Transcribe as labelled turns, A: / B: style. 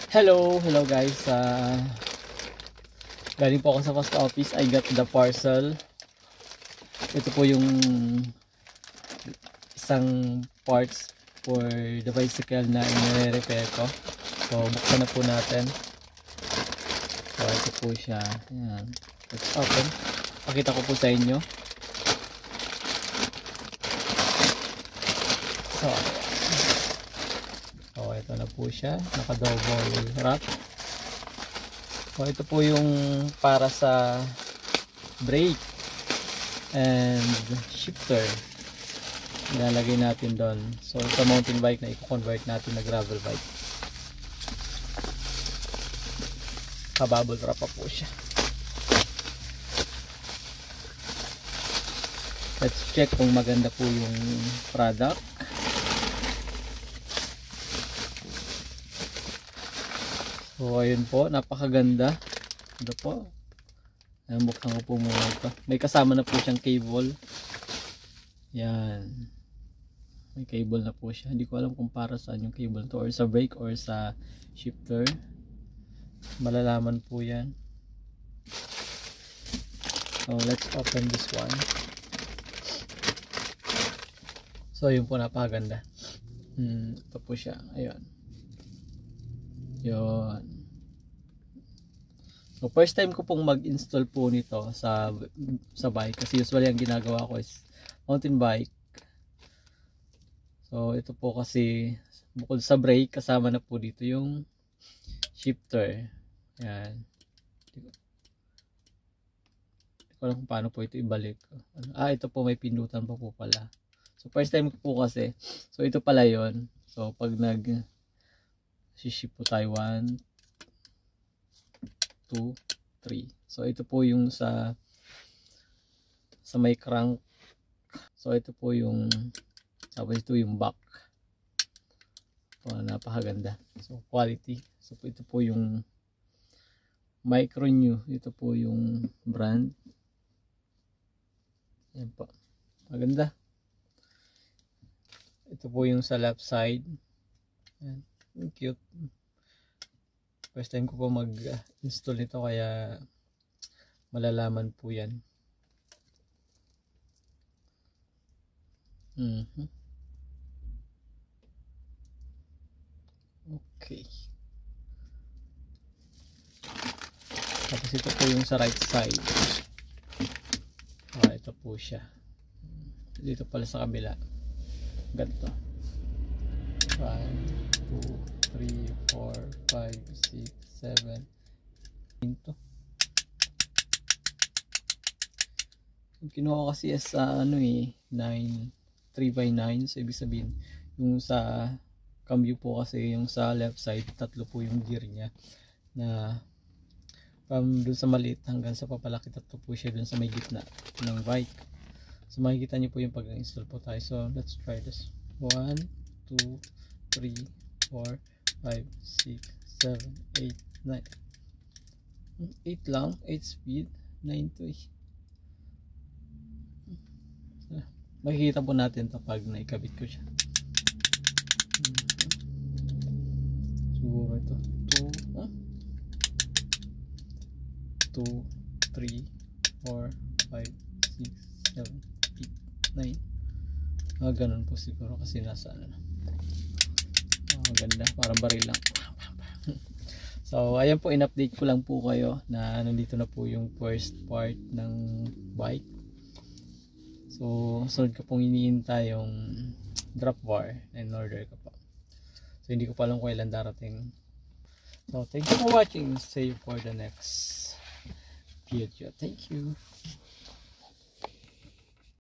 A: Hello guys. Galing po ako sa post office. I got the parcel. Ito po yung isang parts for the bicycle na i-repair ko. So buksan na po natin. So ito po siya. Ayan. Let's open. Pakita ko po sa inyo. So ito na po siya. Naka-double wrap. So ito po yung para sa brake and shifter. Ilalagay natin doon. So sa mountain bike na i-convert natin na gravel bike. Kababble wrap pa po siya. Let's check kung maganda po yung product. So ayun po, napakaganda. Ito po. Ayan, buksan ko po muna ito. May kasama na po siyang cable. Yan. May cable na po siya. Hindi ko alam kung para saan yung cable to, or sa brake or sa shifter. Malalaman po yan. So let's open this one. So yun po, napakaganda. Ito po siya. Ayun. Yun. So first time ko pong mag-install po nito sa bike, kasi usually ang ginagawa ko is mountain bike. So ito po kasi bukod sa brake, kasama na po dito yung shifter. Yan. Hindi ko alam kung paano po ito ibalik. Ito po may pindutan pa po pala. So first time ko po kasi. So ito pala yon. So pag ship po tayo 1, 2, 3. So ito po yung sa may crank. So ito po yung, tapos ito yung back. Napakaganda. So quality. So ito po yung Micro New. Ito po yung brand. Yan po. Maganda. Ito po yung sa left side. Yan. Cute. First time ko po mag-install nito, kaya malalaman po yan. Okay. Tapos ito po yung sa right side. Ito po siya. Dito pala sa kabila. Ganito. 1, 2, 3, 4, 5, 6, 7. Ito. Kinuha ko kasi sa 3x9. So ibig sabihin, yung sa cambio po kasi, yung sa left side, 3 po yung gear niya. Na from dun sa maliit hanggang sa papalaki, 3 po siya dun sa may gitna ng bike. So makikita niyo po yung pag-install po tayo. So let's try this. 1, 2, 3, 4, 5, 6, 7, 8, 9. 8 lang, 8 speed, 9 to 8. Makikita po natin ito pag naikabit ko siya. Siguro ito 2, 3, 4, 5, 6, 7, 8, 9. Ganun po siguro, kasi nasa maganda, parang baril lang. So ayan po, in-update ko lang po kayo na nandito na po yung first part ng bike. So sunod ko pong iniintay yung drop bar, and order ko pa. So hindi ko pa alam kung ilan darating. So thank you for watching. See you for the next video. Thank you.